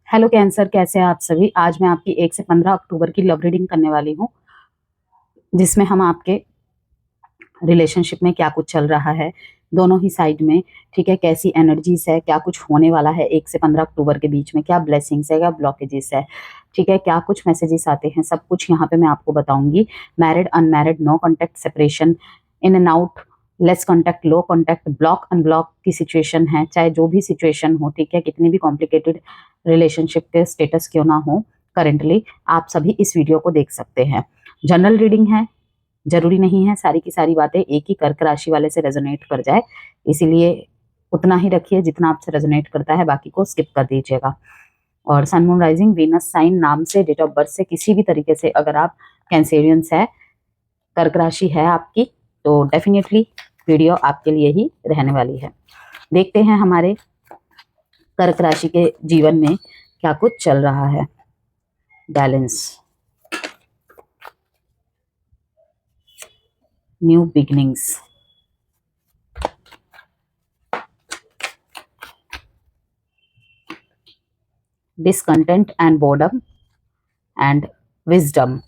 Hello cancer, कैसे हैं आप सभी। आज मैं आपकी 1 से 15 अक्टूबर की लव रीडिंग करने वाली हूँ, जिसमें हम आपके रिलेशनशिप में क्या कुछ चल रहा है, दोनों ही साइड में, ठीक है, कैसी एनर्जीज है, क्या कुछ होने वाला है 1 से 15 अक्टूबर के बीच में, क्या ब्लेसिंग्स है, क्या ब्लॉकेजेस है, ठीक है, क्या कुछ मैसेजेस आते हैं, सब कुछ यहाँ पे मैं आपको बताऊंगी। Married, unmarried, no contact, separation, in and out, less contact, low contact, block unblock की सिचुएशन है, चाहे जो भी सिचुएशन हो, ठीक है, कितनी भी कॉम्प्लिकेटेड रिलेशनशिप के स्टेटस क्यों ना हो करेंटली, आप सभी इस वीडियो को देख सकते हैं। जनरल रीडिंग है, जरूरी नहीं है सारी की सारी बातें एक ही कर्क राशि वाले से रेजोनेट कर जाए, इसीलिए उतना ही रखिए जितना आपसे रेजोनेट करता है, बाकी को स्किप कर दीजिएगा। और sun moon rising Venus sign नाम से, डेट ऑफ बर्थ से, किसी भी तरीके से अगर आप कैंसेरियंस है, कर्क राशि है आपकी, तो डेफिनेटली वीडियो आपके लिए ही रहने वाली है। देखते हैं हमारे कर्क राशि के जीवन में क्या कुछ चल रहा है। Balance, new beginnings, discontent and boredom and wisdom।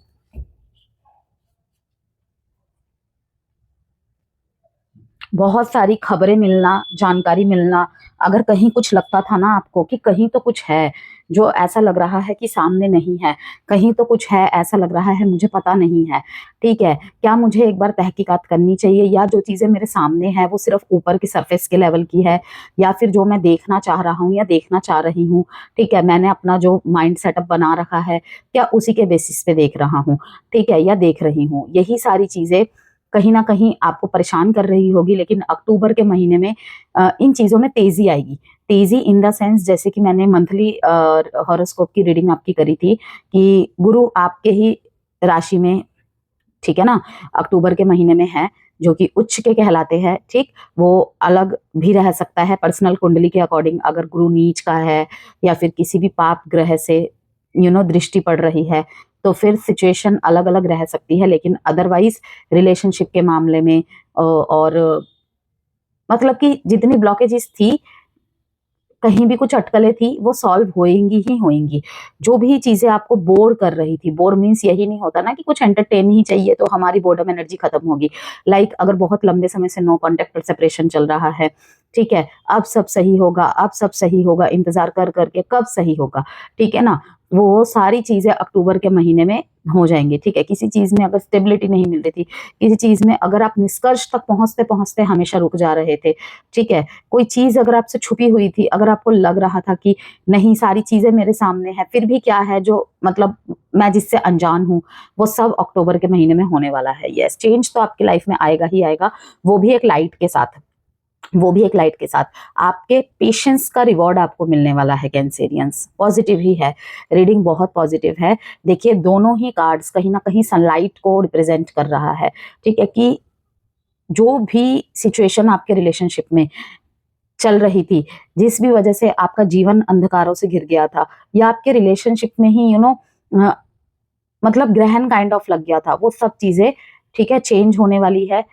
बहुत सारी खबरें मिलना, जानकारी मिलना, अगर कहीं कुछ लगता था ना आपको कि कहीं तो कुछ है जो ऐसा लग रहा है कि सामने नहीं है, कहीं तो कुछ है ऐसा लग रहा है मुझे पता नहीं है, ठीक है, क्या मुझे एक बार तहकीकात करनी चाहिए, या जो चीज़ें मेरे सामने हैं वो सिर्फ ऊपर की सरफेस के लेवल की है, या फिर जो मैं देखना चाह रहा हूँ या देखना चाह रही हूँ, ठीक है, मैंने अपना जो माइंड सेटअप बना रखा है क्या उसी के बेसिस पे देख रहा हूँ, ठीक है, या देख रही हूँ। यही सारी चीज़ें कहीं ना कहीं आपको परेशान कर रही होगी, लेकिन अक्टूबर के महीने में इन चीज़ों में तेज़ी आएगी। तेज़ी इन द सेंस, जैसे कि मैंने मंथली हॉरोस्कोप की रीडिंग आपकी करी थी कि गुरु आपके ही राशि में, ठीक है ना, अक्टूबर के महीने में है, जो कि उच्च के कहलाते हैं, ठीक, वो अलग भी रह सकता है पर्सनल कुंडली के अकॉर्डिंग, अगर गुरु नीच का है या फिर किसी भी पाप ग्रह से दृष्टि पड़ रही है तो फिर सिचुएशन अलग अलग रह सकती है, लेकिन अदरवाइज रिलेशनशिप के मामले में और मतलब कि जितनी ब्लॉकेजेस थी, कहीं भी कुछ अटकलें थी, वो सॉल्व होएंगी ही होएंगी। जो भी चीजें आपको बोर कर रही थी, बोर मीन्स यही नहीं होता ना कि कुछ एंटरटेन ही चाहिए तो हमारी बोर्डम एनर्जी खत्म होगी। लाइक अगर बहुत लंबे समय से नो कॉन्टेक्ट और सेपरेशन चल रहा है, ठीक है, अब सब सही होगा, अब सब सही होगा, इंतजार कर करके कब सही होगा, ठीक है ना, वो सारी चीजें अक्टूबर के महीने में हो जाएंगी, ठीक है। किसी चीज में अगर स्टेबिलिटी नहीं मिल रही थी, किसी चीज में अगर आप निष्कर्ष तक पहुंचते पहुंचते हमेशा रुक जा रहे थे, ठीक है, कोई चीज अगर आपसे छुपी हुई थी, अगर आपको लग रहा था कि नहीं सारी चीजें मेरे सामने है, फिर भी क्या है जो मतलब मैं जिससे अनजान हूँ, वो सब अक्टूबर के महीने में होने वाला है। यस, चेंज तो आपकी लाइफ में आएगा ही आएगा, वो भी एक लाइट के साथ, वो भी एक लाइट के साथ। आपके पेशेंस का रिवॉर्ड आपको मिलने वाला है कैंसेरियंस। पॉजिटिव ही है, रीडिंग बहुत पॉजिटिव है। देखिए दोनों ही कार्ड्स कहीं ना कहीं सनलाइट को रिप्रेजेंट कर रहा है, ठीक है, कि जो भी सिचुएशन आपके रिलेशनशिप में चल रही थी, जिस भी वजह से आपका जीवन अंधकारों से घिर गया था, या आपके रिलेशनशिप में ही मतलब ग्रहण काइंड ऑफ लग गया था, वो सब चीजें, ठीक है, चेंज होने वाली है।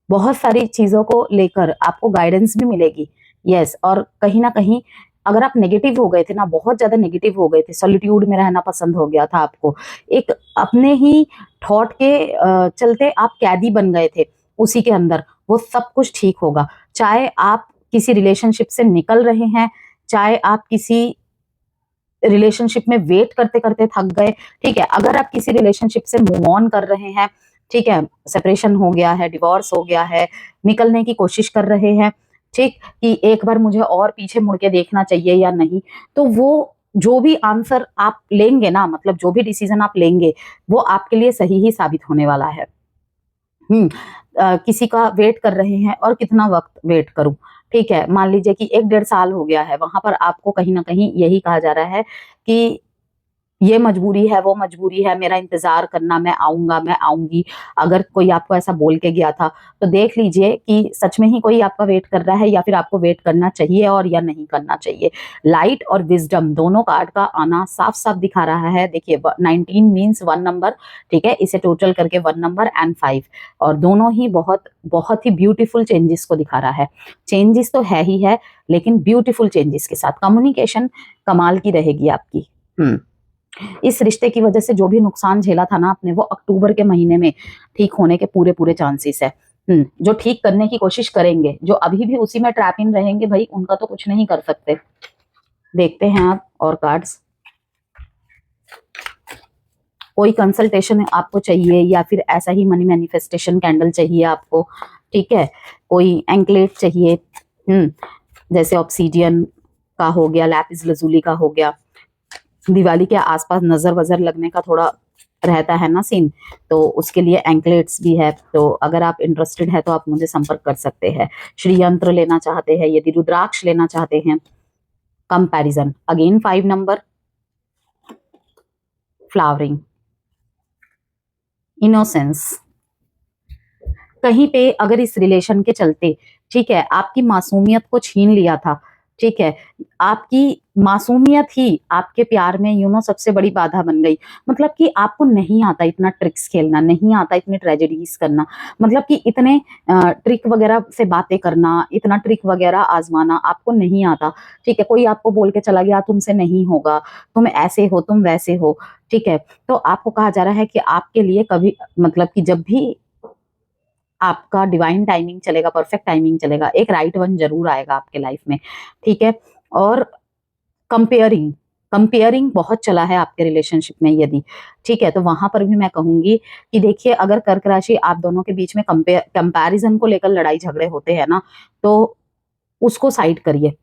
बहुत सारी चीजों को लेकर आपको गाइडेंस भी मिलेगी। यस, और कहीं ना कहीं अगर आप नेगेटिव हो गए थे ना, बहुत ज्यादा नेगेटिव हो गए थे, सॉलिट्यूड में रहना पसंद हो गया था आपको, एक अपने ही थॉट के चलते आप कैदी बन गए थे उसी के अंदर, वो सब कुछ ठीक होगा। चाहे आप किसी रिलेशनशिप से निकल रहे हैं, चाहे आप किसी रिलेशनशिप में वेट करते करते थक गए, ठीक है, अगर आप किसी रिलेशनशिप से मूव ऑन कर रहे हैं, ठीक है, सेपरेशन हो गया है, डिवोर्स हो गया है, निकलने की कोशिश कर रहे हैं, ठीक, कि एक बार मुझे और पीछे मुड़ के देखना चाहिए या नहीं, तो वो जो भी आंसर आप लेंगे ना, मतलब जो भी डिसीजन आप लेंगे, वो आपके लिए सही ही साबित होने वाला है। किसी का वेट कर रहे हैं और कितना वक्त वेट करूं, ठीक है, मान लीजिए कि 1 डेढ़ साल हो गया है, वहां पर आपको कहीं ना कहीं यही कहा जा रहा है कि ये मजबूरी है, वो मजबूरी है, मेरा इंतजार करना, मैं आऊंगा, मैं आऊंगी। अगर कोई आपको ऐसा बोल के गया था तो देख लीजिए कि सच में ही कोई आपका वेट कर रहा है या फिर आपको वेट करना चाहिए और या नहीं करना चाहिए। लाइट और विजडम दोनों कार्ड का आना साफ साफ दिखा रहा है। देखिए 19 मीन्स 1 नंबर, ठीक है, इसे टोटल करके 1 नंबर एंड 5, और दोनों ही बहुत बहुत ही ब्यूटीफुल चेंजेस को दिखा रहा है। चेंजेस तो है ही है, लेकिन ब्यूटीफुल चेंजेस के साथ। कम्युनिकेशन कमाल की रहेगी आपकी। इस रिश्ते की वजह से जो भी नुकसान झेला था ना आपने, वो अक्टूबर के महीने में ठीक होने के पूरे पूरे चांसेस है। जो ठीक करने की कोशिश करेंगे, जो अभी भी उसी में ट्रैप इन रहेंगे भाई, उनका तो कुछ नहीं कर सकते। देखते हैं आप और कार्ड्स। कोई कंसल्टेशन आपको चाहिए या फिर ऐसा ही मनी मैनिफेस्टेशन कैंडल चाहिए आपको, ठीक है, कोई एंकलेट चाहिए, जैसे ऑब्सीडियन का हो गया, लैपिस लजूली का हो गया। दिवाली के आसपास नजर वजर लगने का थोड़ा रहता है ना सीन, तो उसके लिए एंकलेट्स भी है। तो अगर आप इंटरेस्टेड है तो आप मुझे संपर्क कर सकते हैं। श्री यंत्र लेना चाहते हैं, यदि रुद्राक्ष लेना चाहते हैं। Comparison again 5 number, flowering, innocence. कहीं पे अगर इस रिलेशन के चलते, ठीक है, आपकी मासूमियत को छीन लिया था, ठीक है, आपकी मासूमियत ही आपके प्यार में सबसे बड़ी बाधा बन गई। मतलब कि आपको नहीं आता इतना ट्रिक्स खेलना, नहीं आता इतने ट्रेजेडीज करना, मतलब कि इतने ट्रिक वगैरह से बातें करना, इतना ट्रिक वगैरह आजमाना आपको नहीं आता। ठीक है, कोई आपको बोल के चला गया तुमसे नहीं होगा, तुम ऐसे हो, तुम वैसे हो, ठीक है, तो आपको कहा जा रहा है कि आपके लिए कभी, मतलब कि जब भी आपका डिवाइन टाइमिंग चलेगा, परफेक्ट टाइमिंग चलेगा, एक राइट वन जरूर आएगा आपके लाइफ में, ठीक है। और कंपेयरिंग, कंपेयरिंग बहुत चला है आपके रिलेशनशिप में यदि, ठीक है, तो वहां पर भी मैं कहूंगी कि देखिए, अगर कर्क राशि आप दोनों के बीच में कंपैरिजन को लेकर लड़ाई झगड़े होते हैं ना, तो उसको साइड करिए,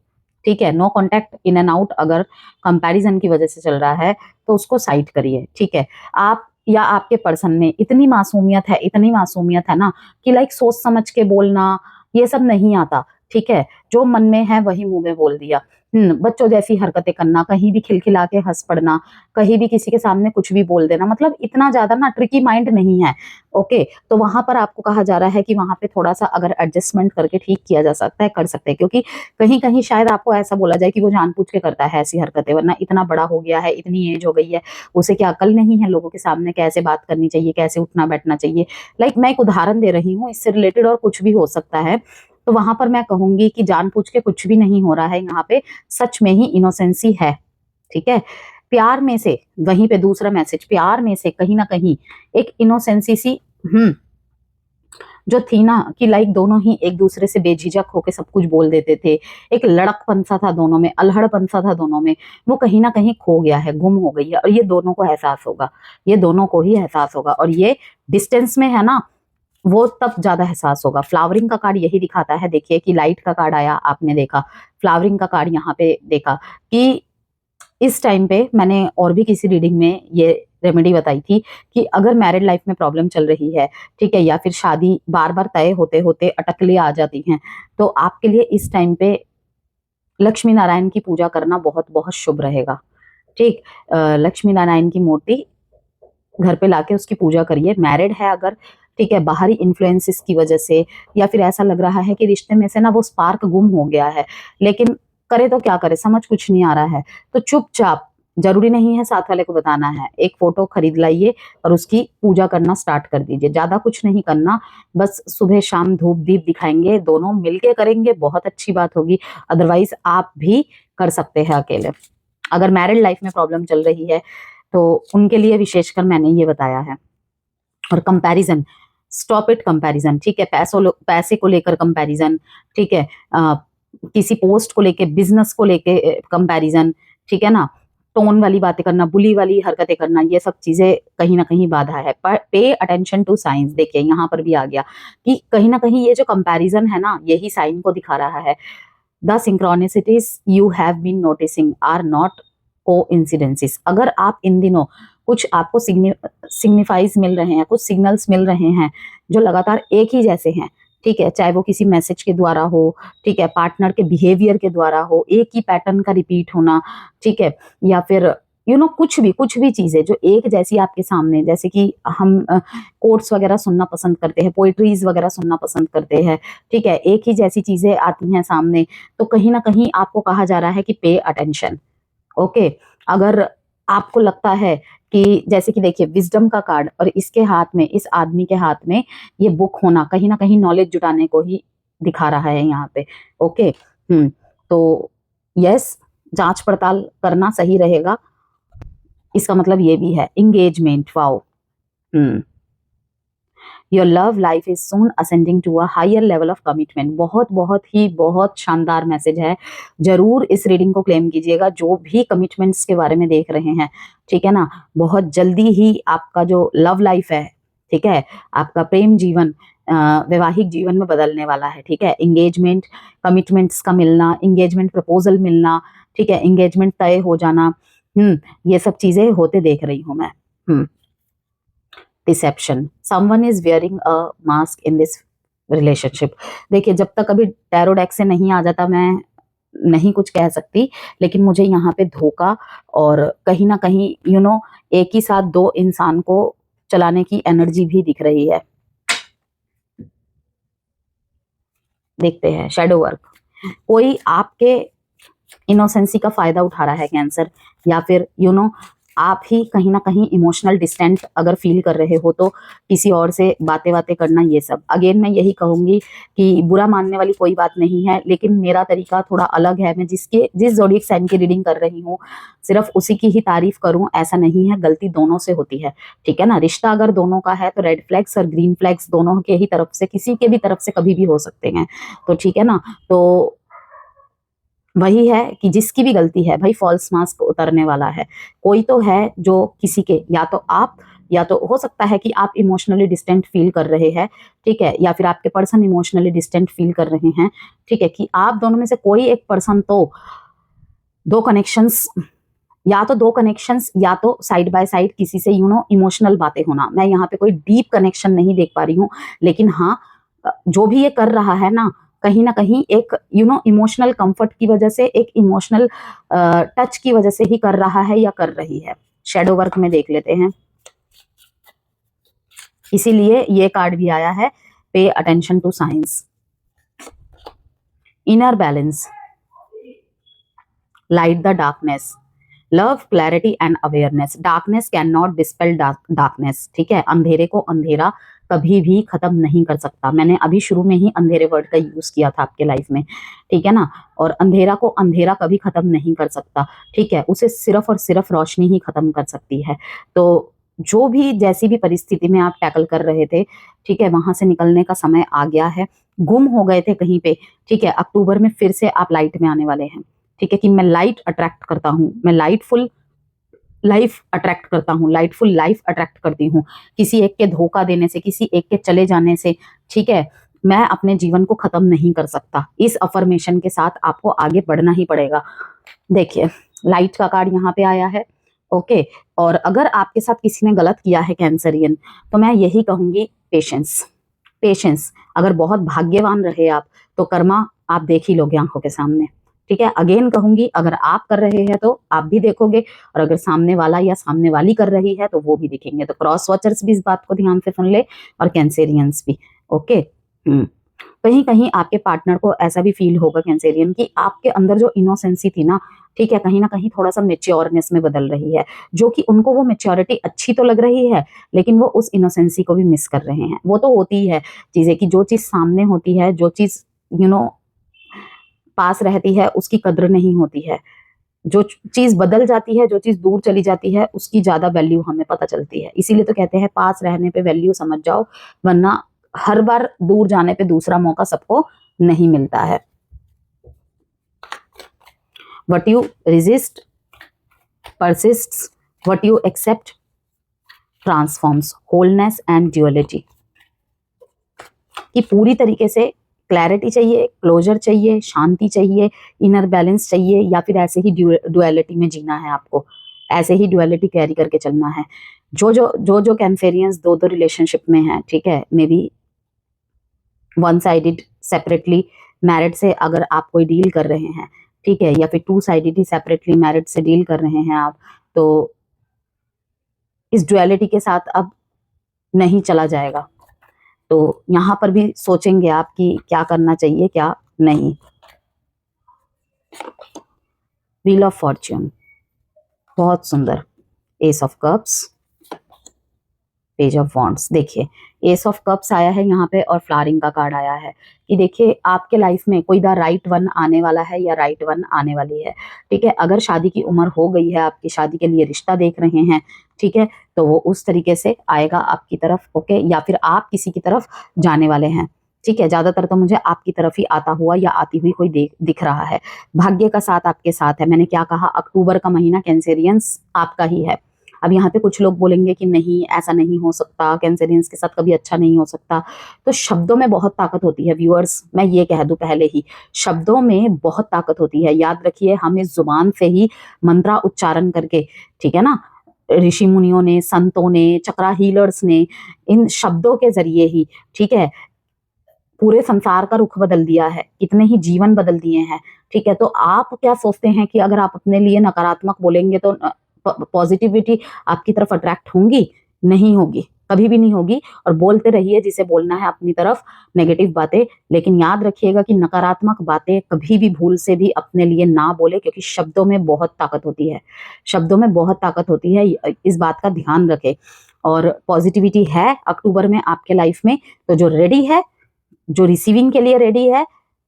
ठीक है। No contact, in and out अगर कंपैरिजन की वजह से चल रहा है तो उसको साइड करिए, ठीक है। आप या आपके पर्सन में इतनी मासूमियत है, इतनी मासूमियत है ना कि लाइक सोच समझ के बोलना ये सब नहीं आता, ठीक है। जो मन में है वही मुंह में बोल दिया। बच्चों जैसी हरकतें करना, कहीं भी खिलखिला के हंस पड़ना, कहीं भी किसी के सामने कुछ भी बोल देना, मतलब इतना ज्यादा ना ट्रिकी माइंड नहीं है, ओके। तो वहां पर आपको कहा जा रहा है कि वहां पे थोड़ा सा अगर एडजस्टमेंट करके ठीक किया जा सकता है, कर सकते हैं, क्योंकि कहीं कहीं शायद आपको ऐसा बोला जाए कि वो जानबूझ के करता है ऐसी हरकतें, वरना इतना बड़ा हो गया है, इतनी एज हो गई है, उसे क्या अकल नहीं है लोगों के सामने कैसे बात करनी चाहिए, कैसे उठना बैठना चाहिए। लाइक मैं एक उदाहरण दे रही हूँ, इससे रिलेटेड और कुछ भी हो सकता है। तो वहां पर मैं कहूंगी कि जानबूझ के कुछ भी नहीं हो रहा है यहाँ पे, सच में ही इनोसेंसी है, ठीक है। प्यार में से, वहीं पे दूसरा मैसेज, प्यार में से कहीं ना कहीं एक इनोसेंसी सी जो थी ना, कि लाइक दोनों ही एक दूसरे से बेझिझक होके सब कुछ बोल देते थे, एक लड़कपन सा था दोनों में, अल्हड़पन सा था दोनों में, वो कहीं ना कहीं खो गया है, गुम हो गई है, और ये दोनों को एहसास होगा, ये दोनों को ही एहसास होगा, और ये डिस्टेंस में है ना, वो तब ज्यादा एहसास होगा। फ्लावरिंग का कार्ड यही दिखाता है, देखिए कि लाइट का कार्ड आया, आपने देखा फ्लावरिंग का कार्ड यहाँ पे देखा कि इस टाइम पे मैंने और भी किसी रीडिंग में ये रेमेडी बताई थी कि अगर मैरिड लाइफ में प्रॉब्लम चल रही है, ठीक है, या फिर शादी बार बार तय होते होते अटकलें आ जाती हैं, तो आपके लिए इस टाइम पे लक्ष्मी नारायण की पूजा करना बहुत बहुत शुभ रहेगा, ठीक। लक्ष्मी नारायण की मूर्ति घर पे लाके उसकी पूजा करिए। मैरिड है अगर, ठीक है, बाहरी इन्फ्लुएंसेस की वजह से या फिर ऐसा लग रहा है कि रिश्ते में से ना वो स्पार्क गुम हो गया है, लेकिन करे तो क्या करे, समझ कुछ नहीं आ रहा है, तो चुपचाप, जरूरी नहीं है साथ वाले को बताना है, एक फोटो खरीद लाइए और उसकी पूजा करना स्टार्ट कर दीजिए। ज्यादा कुछ नहीं करना, बस सुबह शाम धूप दीप दिखाएंगे, दोनों मिलके करेंगे, बहुत अच्छी बात होगी। अदरवाइज आप भी कर सकते हैं अकेले। अगर मैरिड लाइफ में प्रॉब्लम चल रही है तो उनके लिए विशेषकर मैंने ये बताया है। और कंपैरिजन, स्टॉप इट कंपैरिजन, ठीक है। पैसे को लेकर कंपैरिजन, ठीक है, किसी पोस्ट को लेके, बिजनेस को लेके कंपैरिजन, ठीक है ना। टोन वाली बातें करना, बुली वाली हरकतें करना, ये सब चीजें कहीं ना कहीं बाधा है। पर पे अटेंशन टू साइंस, देखिए यहाँ पर भी आ गया कि कहीं ना कहीं ये जो कंपैरिजन है ना, यही साइन को दिखा रहा है। The synchronicities you have been noticing are not coincidences. अगर आप इन दिनों कुछ आपको सिग्निफाइज मिल रहे हैं, कुछ सिग्नल्स मिल रहे हैं जो लगातार एक ही जैसे हैं, ठीक है, चाहे वो किसी मैसेज के द्वारा हो, ठीक है, पार्टनर के बिहेवियर के द्वारा हो, एक ही पैटर्न का रिपीट होना, ठीक है, या फिर कुछ भी चीजें जो एक जैसी आपके सामने, जैसे कि हम कोट्स वगैरह सुनना पसंद करते हैं, पोएट्रीज वगैरह सुनना पसंद करते हैं, ठीक है, एक ही जैसी चीजें आती हैं सामने, तो कहीं ना कहीं आपको कहा जा रहा है कि पे अटेंशन। ओके, अगर आपको लगता है कि जैसे कि देखिए विजडम का कार्ड और इसके हाथ में, इस आदमी के हाथ में ये बुक होना कहीं ना कहीं नॉलेज जुटाने को ही दिखा रहा है यहाँ पे। ओके, तो यस, जांच पड़ताल करना सही रहेगा। इसका मतलब ये भी है engagement, wow. Your love life is soon ascending to a higher level of commitment. बहुत शानदार मैसेज है। जरूर इस रीडिंग को क्लेम कीजिएगा जो भी कमिटमेंट्स के बारे में देख रहे हैं, ठीक है ना। बहुत जल्दी ही आपका जो लव लाइफ है, ठीक है, आपका प्रेम जीवन वैवाहिक जीवन में बदलने वाला है, ठीक है। एंगेजमेंट, कमिटमेंट्स का मिलना, एंगेजमेंट प्रपोजल मिलना, ठीक है, एंगेजमेंट तय हो जाना, ये सब चीजें होते देख रही हूं मैं। Deception, someone is wearing a mask in this relationship. देखिए जब तक अभी टैरो डेक से नहीं आ जाता मैं नहीं कुछ कह सकती, लेकिन मुझे यहाँ पे धोखा और कहीं ना कहीं एक ही साथ दो इंसान को चलाने की एनर्जी भी दिख रही है। देखते हैं शैडो वर्क। कोई आपके इनोसेंसी का फायदा उठा रहा है कैंसर, या फिर आप ही कहीं ना कहीं इमोशनल डिस्टेंट अगर फील कर रहे हो तो किसी और से बातें करना, ये सब अगेन मैं यही कहूंगी कि बुरा मानने वाली कोई बात नहीं है, लेकिन मेरा तरीका थोड़ा अलग है। मैं जिस ज़ोडिएक साइन की रीडिंग कर रही हूँ सिर्फ उसी की ही तारीफ करूं ऐसा नहीं है, गलती दोनों से होती है, ठीक है ना। रिश्ता अगर दोनों का है तो रेड फ्लैग्स और ग्रीन फ्लैग्स दोनों के ही तरफ से, किसी के भी तरफ से कभी भी हो सकते हैं, तो ठीक है ना। तो वही है कि जिसकी भी गलती है भाई, फॉल्स मास्क उतरने वाला है। कोई तो है जो किसी के, या तो आप, या तो हो सकता है कि आप इमोशनली डिस्टेंट फील कर रहे हैं, ठीक है, या फिर आपके पर्सन इमोशनली डिस्टेंट फील कर रहे हैं, ठीक है, कि आप दोनों में से कोई एक पर्सन तो दो कनेक्शंस या तो साइड बाय साइड किसी से इमोशनल बातें होना। मैं यहाँ पे कोई डीप कनेक्शन नहीं देख पा रही हूँ, लेकिन हाँ जो भी ये कर रहा है ना कहीं एक इमोशनल कंफर्ट की वजह से, एक इमोशनल टच की वजह से ही कर रहा है या कर रही है। शैडो वर्क में देख लेते हैं, इसीलिए ये कार्ड भी आया है, pay attention to science. Inner balance, light the darkness, love clarity and awareness. Darkness can not dispel darkness, ठीक है। अंधेरे को अंधेरा कभी भी खत्म नहीं कर सकता। मैंने अभी शुरू में ही अंधेरे वर्ड का यूज किया था आपके लाइफ में, ठीक है ना। और अंधेरा को अंधेरा कभी खत्म नहीं कर सकता, ठीक है, उसे सिर्फ और सिर्फ रोशनी ही खत्म कर सकती है। तो जो भी जैसी भी परिस्थिति में आप टैकल कर रहे थे, ठीक है, वहां से निकलने का समय आ गया है। गुम हो गए थे कहीं पे, ठीक है, अक्टूबर में फिर से आप लाइट में आने वाले हैं, ठीक है, कि मैं लाइट अट्रैक्ट करता हूँ, मैं लाइटफुल लाइफ अट्रैक्ट करता हूँ, लाइटफुल लाइफ अट्रैक्ट करती हूँ। किसी एक के धोखा देने से, किसी एक के चले जाने से, ठीक है, मैं अपने जीवन को खत्म नहीं कर सकता। इस अफर्मेशन के साथ आपको आगे बढ़ना ही पड़ेगा। देखिए लाइट का कार्ड यहाँ पे आया है, ओके। और अगर आपके साथ किसी ने गलत किया है कैंसरियन, तो मैं यही कहूंगी पेशेंस। अगर बहुत भाग्यवान रहे आप तो कर्मा आप देख ही लोगे आंखों के सामने, ठीक है। अगेन कहूंगी, अगर आप कर रहे हैं तो आप भी देखोगे, और अगर सामने वाला या सामने वाली कर रही है तो वो भी दिखेंगे। तो क्रॉस वॉचर्स भी इस बात को ध्यान से सुन ले, और कैंसेरियंस भी, ओके। कहीं कहीं आपके पार्टनर को ऐसा भी फील होगा कैंसेरियन कि आपके अंदर जो इनोसेंसी थी ना, ठीक है, कहीं ना कहीं थोड़ा सा मेच्योरनेस में बदल रही है, जो कि उनको वो मेच्योरिटी अच्छी तो लग रही है, लेकिन वो उस इनोसेंसी को भी मिस कर रहे हैं। वो तो होती है चीजें कि जो चीज सामने होती है, जो चीज पास रहती है, उसकी कद्र नहीं होती है। जो चीज बदल जाती है, जो चीज दूर चली जाती है, उसकी ज्यादा वैल्यू हमें पता चलती है। इसीलिए तो कहते हैं पास रहने पे वैल्यू समझ जाओ, वरना हर बार दूर जाने पे दूसरा मौका सबको नहीं मिलता है। What you resist persists, what you accept transforms, wholeness and duality। कि पूरी तरीके से क्लैरिटी चाहिए, क्लोजर चाहिए, शांति चाहिए, इनर बैलेंस चाहिए, या फिर ऐसे ही डुअलिटी में जीना है आपको, ऐसे ही डुअलिटी कैरी करके चलना है। जो कैंसेरियंस दो रिलेशनशिप में है, ठीक है, may be one sided, separately married से अगर आप कोई डील कर रहे हैं, ठीक है, या फिर टू साइडेड सेपरेटली मैरिड से डील कर रहे हैं आप, तो इस डुअलिटी के साथ अब नहीं चला जाएगा। तो यहाँ पर भी सोचेंगे आप कि क्या करना चाहिए क्या नहीं। व्हील ऑफ फॉर्च्यून, बहुत सुंदर। S of cups, page of wands. देखिए एस ऑफ कप्स आया है यहाँ पे और फ्लावरिंग का कार्ड आया है कि देखिए आपके लाइफ में कोई द राइट वन आने वाला है या राइट वन आने वाली है। ठीक है, अगर शादी की उम्र हो गई है, आपकी शादी के लिए रिश्ता देख रहे हैं, ठीक है, तो वो उस तरीके से आएगा आपकी तरफ। ओके, या फिर आप किसी की तरफ जाने वाले हैं। ठीक है, ज्यादातर तो मुझे आपकी तरफ ही आता हुआ या आती हुई कोई दिख रहा है। भाग्य का साथ आपके साथ है। मैंने क्या कहा, अक्टूबर का महीना कैंसेरियंस आपका ही है। अब यहाँ पे कुछ लोग बोलेंगे कि नहीं ऐसा नहीं हो सकता, कैंसेरियंस के साथ कभी अच्छा नहीं हो सकता। तो शब्दों में बहुत ताकत होती है व्यूअर्स, मैं ये कह दूं पहले ही, शब्दों में बहुत ताकत होती है। याद रखिए, हम इस जुबान से ही मंत्रा उच्चारण करके, ठीक है ना, ऋषि मुनियों ने, संतों ने, चक्रा हीलर्स ने इन शब्दों के जरिए ही, ठीक है, पूरे संसार का रुख बदल दिया है, कितने ही जीवन बदल दिए हैं। ठीक है, तो आप क्या सोचते हैं कि अगर आप अपने लिए नकारात्मक बोलेंगे तो पॉजिटिविटी आपकी तरफ अट्रैक्ट होंगी? नहीं होगी, कभी भी नहीं होगी। और बोलते रहिए जिसे बोलना है अपनी तरफ, नेगेटिव बातें, लेकिन याद रखिएगा कि नकारात्मक बातें कभी भी भूल से भी अपने लिए ना बोले, क्योंकि शब्दों में बहुत ताकत होती है, शब्दों में बहुत ताकत होती है, इस बात का ध्यान रखें। और पॉजिटिविटी है अक्टूबर में आपके लाइफ में, तो जो रेडी है, जो रिसीविंग के लिए रेडी है,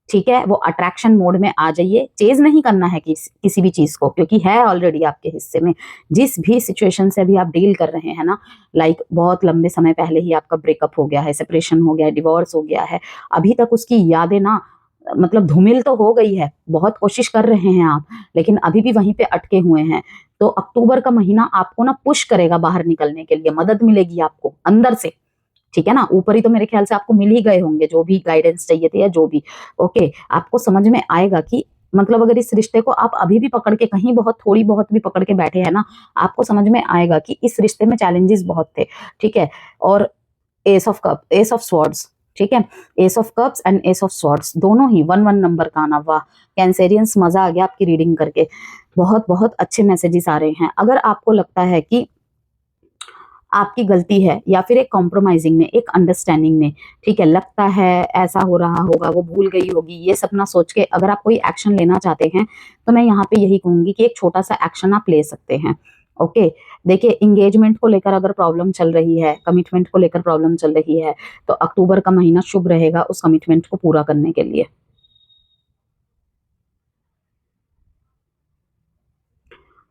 ठीक है, वो अट्रैक्शन मोड में आ जाइए। चेज नहीं करना है किसी भी चीज को, क्योंकि है ऑलरेडी आपके हिस्से में। जिस भी सिचुएशन से अभी आप डील कर रहे हैं ना, लाइक बहुत लंबे समय पहले ही आपका ब्रेकअप हो गया है, सेपरेशन हो गया है, डिवोर्स हो गया है, अभी तक उसकी यादें ना, मतलब धूमिल तो हो गई है, बहुत कोशिश कर रहे हैं आप, लेकिन अभी भी वहीं पे अटके हुए हैं। तो अक्टूबर का महीना आपको ना पुश करेगा बाहर निकलने के लिए, मदद मिलेगी आपको अंदर से। ठीक है ना, ऊपर ही तो मेरे ख्याल से आपको मिल ही गए होंगे जो भी गाइडेंस चाहिए थे या जो भी। ओके, आपको समझ में आएगा कि मतलब अगर इस रिश्ते को आप अभी भी पकड़ के, कहीं बहुत थोड़ी बहुत भी पकड़ के बैठे हैं ना, आपको समझ में आएगा कि इस रिश्ते में चैलेंजेस बहुत थे। ठीक है, और S of cup, S of swords, ठीक है, S of cups and S of swords दोनों ही 1-1 नंबर का आना। वाह कैंसेरियंस, मजा आ गया आपकी रीडिंग करके, बहुत बहुत अच्छे मैसेजेस आ रहे हैं। अगर आपको लगता है कि आपकी गलती है या फिर एक कॉम्प्रोमाइजिंग में, एक अंडरस्टैंडिंग में, ठीक है, लगता है ऐसा हो रहा होगा, वो भूल गई होगी, ये सब ना सोच के अगर आप कोई एक्शन लेना चाहते हैं, तो मैं यहाँ पे यही कहूंगी कि एक छोटा सा एक्शन आप ले सकते हैं। ओके, देखिए इंगेजमेंट को लेकर अगर प्रॉब्लम चल रही है, कमिटमेंट को लेकर प्रॉब्लम चल रही है, तो अक्टूबर का महीना शुभ रहेगा उस कमिटमेंट को पूरा करने के लिए।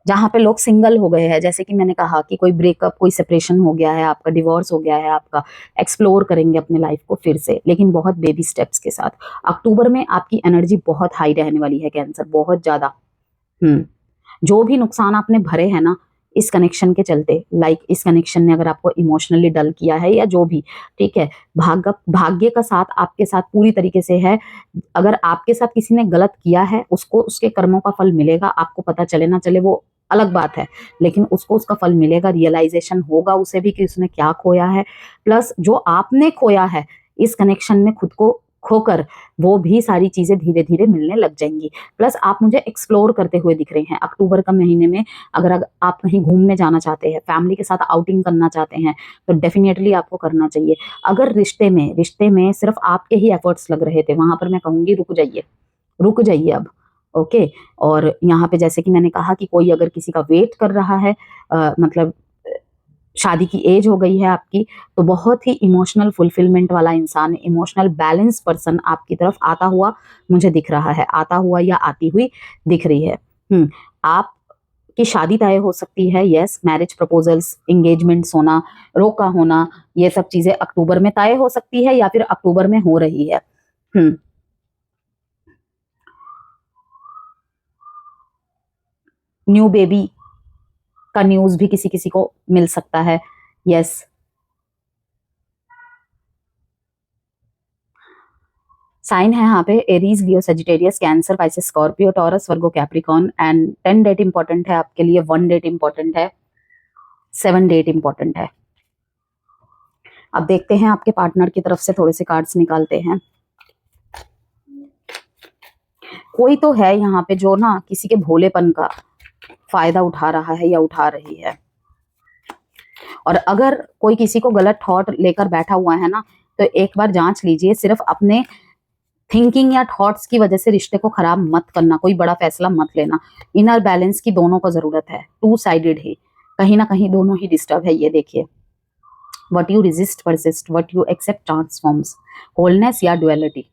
जहाँ पे लोग सिंगल हो गए हैं, जैसे कि मैंने कहा कि कोई ब्रेकअप, कोई सेपरेशन हो गया है आपका, डिवोर्स हो गया है आपका, एक्सप्लोर करेंगे अपने लाइफ को फिर से, लेकिन बहुत बेबी स्टेप्स के साथ। अक्टूबर में आपकी एनर्जी बहुत हाई रहने वाली है कैंसर, बहुत ज्यादा। जो भी नुकसान आपने भरे हैं ना इस कनेक्शन के चलते, लाइक इस कनेक्शन ने अगर आपको इमोशनली डल किया है या जो भी, ठीक है, भाग्य का साथ आपके साथ पूरी तरीके से है। अगर आपके साथ किसी ने गलत किया है, उसको उसके कर्मों का फल मिलेगा, आपको पता चले ना चले वो अलग बात है, लेकिन उसको उसका फल मिलेगा, रियलाइजेशन होगा उसे भी कि उसने क्या खोया है। प्लस जो आपने खोया है इस कनेक्शन में खुद को खोकर, वो भी सारी चीजें धीरे धीरे मिलने लग जाएंगी। प्लस आप मुझे एक्सप्लोर करते हुए दिख रहे हैं अक्टूबर का महीने में। अगर आप कहीं घूमने जाना चाहते हैं, फैमिली के साथ आउटिंग करना चाहते हैं, तो डेफिनेटली आपको करना चाहिए। अगर रिश्ते में सिर्फ आपके ही एफर्ट्स लग रहे थे, वहां पर मैं कहूंगी रुक जाइए, रुक जाइए अब। ओके, और यहाँ पे जैसे कि मैंने कहा कि कोई अगर किसी का वेट कर रहा है, मतलब शादी की एज हो गई है आपकी, तो बहुत ही इमोशनल फुलफिलमेंट वाला इंसान, इमोशनल बैलेंस पर्सन आपकी तरफ आता हुआ मुझे दिख रहा है, आता हुआ या आती हुई दिख रही है। आप की शादी तय हो सकती है, यस, मैरिज प्रपोजल्स, एंगेजमेंट्स होना, रोका होना, ये सब चीजें अक्टूबर में तय हो सकती है या फिर अक्टूबर में हो रही है। न्यू बेबी का न्यूज भी किसी किसी को मिल सकता है, यस। साइन है यहाँ पे Aries, Leo, Sagittarius, Cancer, Pisces, Scorpio, Taurus, Virgo, Capricorn. And 10 date important है आपके लिए, 1 डेट इंपॉर्टेंट है, 7 डेट इंपॉर्टेंट है। अब देखते हैं आपके पार्टनर की तरफ से थोड़े से कार्ड्स निकालते हैं। कोई तो है यहाँ पे जो ना किसी के भोलेपन का फायदा उठा रहा है या उठा रही है। और अगर कोई किसी को गलत थॉट लेकर बैठा हुआ है ना, तो एक बार जांच लीजिए। सिर्फ अपने थिंकिंग या थॉट्स की वजह से रिश्ते को खराब मत करना, कोई बड़ा फैसला मत लेना। इनर बैलेंस की दोनों को जरूरत है, टू साइडेड ही, कहीं ना कहीं दोनों ही डिस्टर्ब है। ये देखिए, what you resist persist, what you accept transforms, wholeness या डुअलिटी।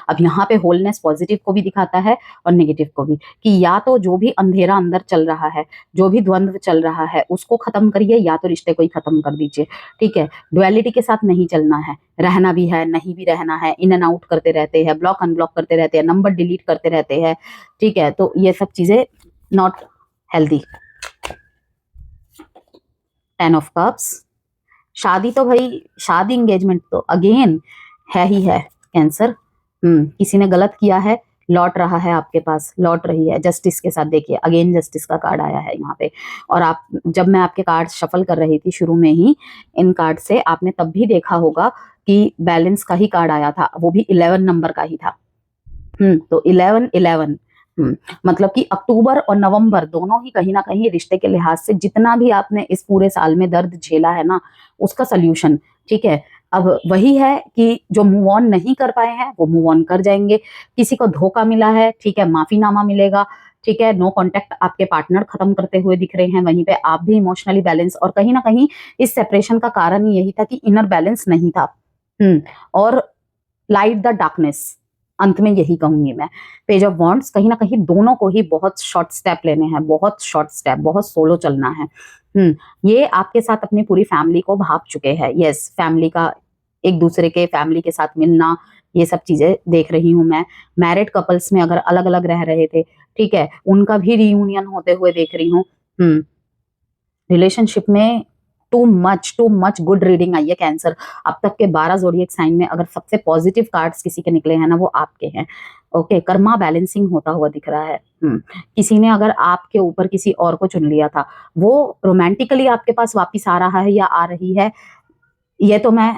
अब यहाँ पे होलनेस पॉजिटिव को भी दिखाता है और नेगेटिव को भी, कि या तो जो भी अंधेरा अंदर चल रहा है, जो भी द्वंद्व चल रहा है, उसको खत्म करिए, या तो रिश्ते को ही खत्म कर दीजिए। ठीक है, डुअलिटी के साथ नहीं चलना है, रहना भी है, नहीं भी रहना है, इन एंड आउट करते रहते हैं, ब्लॉक अनब्लॉक करते रहते हैं, नंबर डिलीट करते रहते हैं। ठीक है, तो ये सब चीजें नॉट हेल्दी। 10 ऑफ कप्स, शादी तो भाई, शादी एंगेजमेंट तो अगेन है ही है कैंसर। किसी ने गलत किया है, लौट रहा है आपके पास, लौट रही है। जस्टिस के साथ देखिए, अगेन जस्टिस का कार्ड आया है यहाँ पे। और आप, जब मैं आपके कार्ड शफल कर रही थी शुरू में ही, इन कार्ड से आपने तब भी देखा होगा कि बैलेंस का ही कार्ड आया था, वो भी 11 नंबर का ही था। तो 11-11, मतलब कि अक्टूबर और नवंबर दोनों ही कहीं ना कहीं रिश्ते के लिहाज से जितना भी आपने इस पूरे साल में दर्द झेला है ना, उसका सोल्यूशन। ठीक है, अब वही है कि जो मूव ऑन नहीं कर पाए हैं वो मूव ऑन कर जाएंगे। किसी को धोखा मिला है, ठीक है, माफीनामा मिलेगा। ठीक है, नो कांटेक्ट आपके पार्टनर खत्म करते हुए दिख रहे हैं, वहीं पे आप भी इमोशनली बैलेंस। और कहीं ना कहीं इस सेपरेशन का कारण ही यही था कि इनर बैलेंस नहीं था। और लाइट द डार्कनेस, अंत में यही कहूंगी मैं। पेज ऑफ वॉन्ड्स, कहीं ना कहीं दोनों को ही बहुत शॉर्ट स्टेप लेने हैं, बहुत शॉर्ट स्टेप, बहुत सोलो चलना है। ये आपके साथ अपनी पूरी फैमिली को भाप चुके हैं। यस, फैमिली का, एक दूसरे के फैमिली के साथ मिलना, ये सब चीजें देख रही हूं मैं। मैरिड कपल्स में अगर अलग अलग रह रहे थे, ठीक है, उनका भी रियूनियन होते हुए देख रही हूँ। रिलेशनशिप में too much good reading I है कैंसर। अब तक के 12 ज़ोडिएक साइन में अगर सबसे पॉजिटिव कार्ड्स किसी के निकले हैं ना, वो आपके हैं। ओके, कर्मा बैलेंसिंग होता हुआ दिख रहा है। किसी ने अगर आपके ऊपर किसी और को चुन लिया था, वो रोमांटिकली आपके पास वापिस आ रहा है या आ रही है, ये तो मैं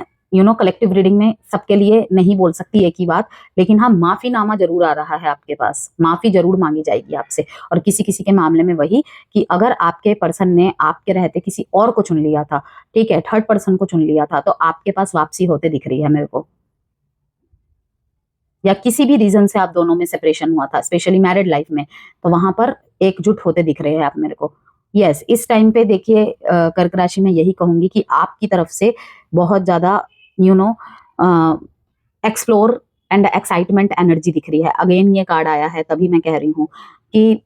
कलेक्टिव रीडिंग में सबके लिए नहीं बोल सकती एक ही बात, लेकिन हाँ, माफीनामा जरूर आ रहा है आपके पास, माफी जरूर मांगी जाएगी आपसे। और किसी किसी के मामले में वही, कि अगर आपके पर्सन ने आपके रहते किसी और को चुन लिया था, ठीक है, थर्ड पर्सन को चुन लिया था, तो आपके पास वापसी होते दिख रही है मेरे को। या किसी भी रीजन से आप दोनों में सेपरेशन हुआ था, स्पेशली मैरिड लाइफ में, तो वहां पर एकजुट होते दिख रहे हैं आप मेरे को। यस, इस टाइम पे देखिए, कर्क राशि में यही कहूंगी कि आपकी तरफ से बहुत ज्यादा एक्सप्लोर एंड एक्साइटमेंट एनर्जी दिख रही है। अगेन ये कार्ड आया है, तभी मैं कह रही हूँ कि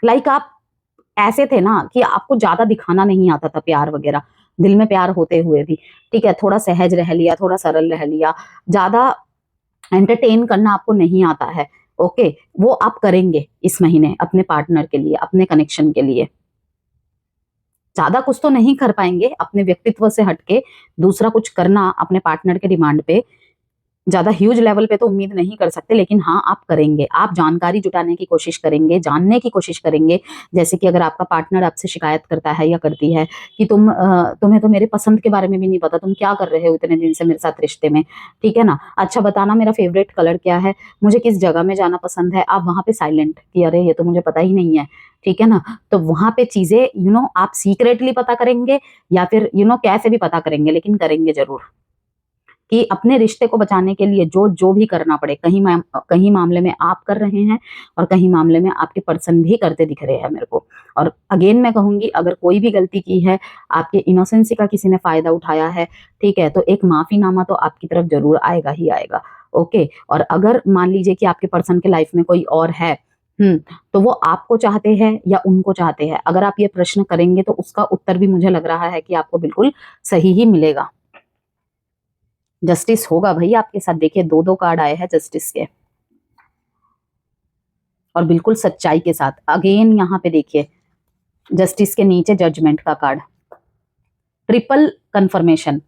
लाइक आप ऐसे थे ना कि आपको ज्यादा दिखाना नहीं आता था प्यार वगैरह, दिल में प्यार होते हुए भी। ठीक है, थोड़ा सहज रह लिया, थोड़ा सरल रह लिया, ज्यादा एंटरटेन करना आपको नहीं आता है। ओके, वो आप करेंगे इस महीने अपने पार्टनर के लिए, अपने कनेक्शन के लिए। ज्यादा कुछ तो नहीं कर पाएंगे अपने व्यक्तित्व से हटके, दूसरा कुछ करना अपने पार्टनर के डिमांड पे, ज्यादा ह्यूज लेवल पे तो उम्मीद नहीं कर सकते, लेकिन हाँ, आप करेंगे। आप जानकारी जुटाने की कोशिश करेंगे, जानने की कोशिश करेंगे। जैसे कि अगर आपका पार्टनर आपसे शिकायत करता है या करती है कि तुम्हें तो मेरे पसंद के बारे में भी नहीं पता, तुम क्या कर रहे हो इतने दिन से मेरे साथ रिश्ते में, ठीक है ना, अच्छा बताना मेरा फेवरेट कलर क्या है, मुझे किस जगह में जाना पसंद है, आप वहां पे साइलेंट कि अरे ये तो मुझे पता ही नहीं है, ठीक है ना। तो वहां पे चीजें आप सीक्रेटली पता करेंगे, या फिर कैसे भी पता करेंगे, लेकिन करेंगे जरूर, कि अपने रिश्ते को बचाने के लिए जो जो भी करना पड़े। कहीं मामले में आप कर रहे हैं, और कहीं मामले में आपके पर्सन भी करते दिख रहे हैं मेरे को। और अगेन मैं कहूंगी, अगर कोई भी गलती की है, आपके इनोसेंसी का किसी ने फायदा उठाया है, ठीक है, तो एक माफीनामा तो आपकी तरफ जरूर आएगा ही आएगा। ओके, और अगर मान लीजिए कि आपके पर्सन के लाइफ में कोई और है, तो वो आपको चाहते हैं या उनको चाहते हैं, अगर आप ये प्रश्न करेंगे तो उसका उत्तर भी मुझे लग रहा है कि आपको बिल्कुल सही ही मिलेगा। जस्टिस होगा भाई आपके साथ। देखिए, 2-2 कार्ड आए हैं जस्टिस के, और बिल्कुल सच्चाई के साथ। अगेन यहाँ पे देखिए, जस्टिस के नीचे जजमेंट का कार्ड, ट्रिपल कंफर्मेशन।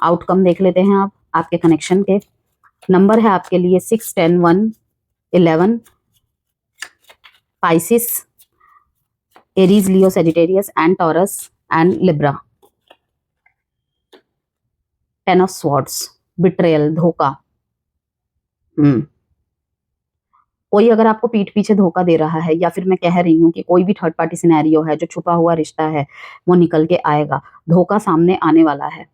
आउटकम देख लेते हैं आप, आपके कनेक्शन के। नंबर है आपके लिए 6, 10, 1, 11, Pisces, Aries, Leo, Sagittarius and taurus and Libra. 10 of swords, betrayal, धोखा। कोई अगर आपको पीठ पीछे धोखा दे रहा है, या फिर मैं कह रही हूँ कि कोई भी थर्ड पार्टी सिनेरियो है, जो छुपा हुआ रिश्ता है वो निकल के आएगा, धोखा सामने आने वाला है।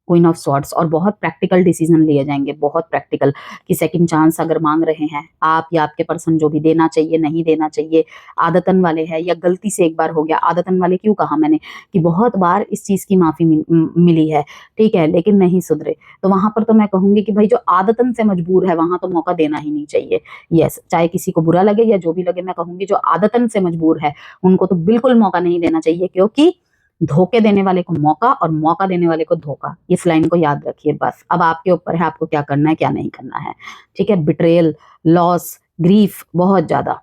क्वीन ऑफ स्वॉर्ड्स, और बहुत प्रैक्टिकल डिसीजन लिए जाएंगे, बहुत प्रैक्टिकल, कि सेकंड चांस अगर मांग रहे हैं आप या आपके पर्सन, जो भी देना चाहिए नहीं देना चाहिए, आदतन वाले है या गलती से एक बार हो गया। आदतन वाले क्यों कहा मैंने, कि बहुत बार इस चीज की माफी मिली है, ठीक है, लेकिन नहीं सुधरे, तो वहां पर तो मैं कहूंगी कि भाई जो आदतन से मजबूर है वहां तो मौका देना ही नहीं चाहिए। यस, चाहे किसी को बुरा लगे या जो भी लगे, मैं कहूंगी जो आदतन से मजबूर है उनको तो बिल्कुल मौका नहीं देना चाहिए, क्योंकि धोखे देने वाले को मौका और मौका देने वाले को धोखा। इस लाइन को याद रखिए बस। अब आपके ऊपर है आपको क्या करना है क्या नहीं करना है, ठीक है। बिट्रेयल, लॉस, ग्रीफ बहुत ज्यादा,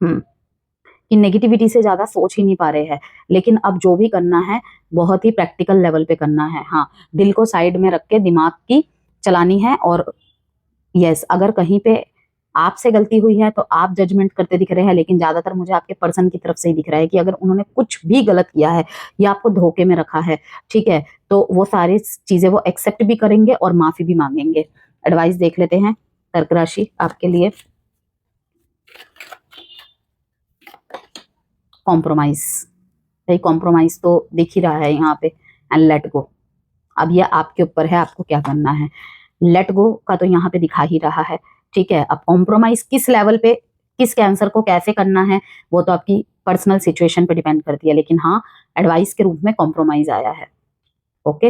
कि नेगेटिविटी से ज्यादा सोच ही नहीं पा रहे हैं, लेकिन अब जो भी करना है बहुत ही प्रैक्टिकल लेवल पे करना है। हाँ, दिल को साइड में रख के दिमाग की चलानी है। और यस, अगर कहीं पे आपसे गलती हुई है तो आप जजमेंट करते दिख रहे हैं, लेकिन ज्यादातर मुझे आपके पर्सन की तरफ से ही दिख रहा है कि अगर उन्होंने कुछ भी गलत किया है या आपको धोखे में रखा है, ठीक है, तो वो सारी चीजें वो एक्सेप्ट भी करेंगे और माफी भी मांगेंगे। एडवाइस देख लेते हैं कर्क राशि आपके लिए। कॉम्प्रोमाइज, भाई कॉम्प्रोमाइज तो दिख ही रहा है यहाँ पे, एंड लेट गो। अब ये आपके ऊपर है आपको क्या करना है। लेट गो का तो यहाँ पे दिखा ही रहा है, ठीक है। अब कॉम्प्रोमाइज किस लेवल पे, किस कैंसर को कैसे करना है, वो तो आपकी पर्सनल सिचुएशन पे डिपेंड करती है, लेकिन हाँ, एडवाइस के रूप में कॉम्प्रोमाइज आया है। ओके।